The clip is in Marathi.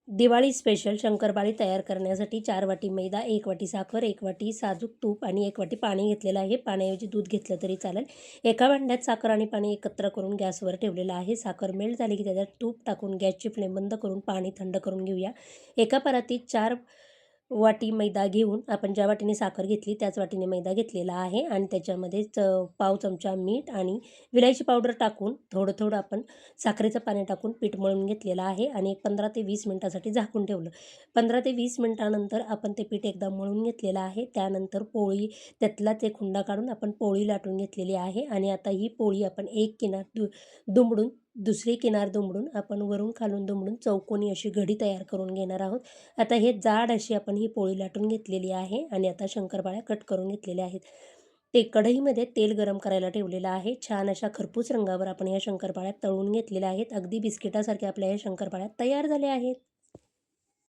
दिवाळी स्पेशल शंकरपाळी तयार करण्यासाठी 4 वाटी मैदा, 1 वाटी साखर, 1 वाटी साजूक तूप आणि 1 वाटी पाणी घेतलेलं आहे. पाण्याऐवजी दूध घेतलं तरी चालेल. एका भांड्यात साखर आणि पाणी एकत्र करून गॅसवर ठेवलेलं आहे. साखर मेल्ट झाली की त्याच्यात तूप टाकून गॅसची फ्लेम बंद करून पाणी थंड करून घेऊया. एका परातीत 4 वाटी मैदा घेऊन आपण ज्या वाटीने साखर घेतली त्याच वाटीने मैदा घेतलेला आहे आणि त्याच्यामध्ये पाव चमचा मीठ आणि विलायची पावडर टाकून थोडं आपण साखरेचं पाणी टाकून पीठ मळून घेतलेलं आहे आणि एक 15 ते 20 मिनिटासाठी झाकून ठेवलं. 15 ते 20 मिनिटानंतर आपण ते पीठ एकदा मळून घेतलेलं आहे. त्यानंतर पोळी त्यातलाच एक हुंडा काढून आपण पोळी लाटून घेतलेली आहे आणि आता ही पोळी आपण एक किनार दुमडून दुसरी किनार दुमडून आपण वरून खालून दुमडून चौकोनी अशी घडी तयार करून घेणार आहोत. आता हे जाड अशी आपण ही पोळी लाटून घेतलेली आहे आणि आता शंकरपाळ्या कट करून घेतलेल्या आहेत. ते कढईमध्ये तेल गरम करायला ठेवलेलं आहे. छान अशा खरपूस रंगावर आपण ह्या शंकरपाळ्या तळून घेतलेल्या आहेत. अगदी बिस्किटासारख्या आपल्या ह्या शंकरपाळ्या तयार झाल्या आहेत.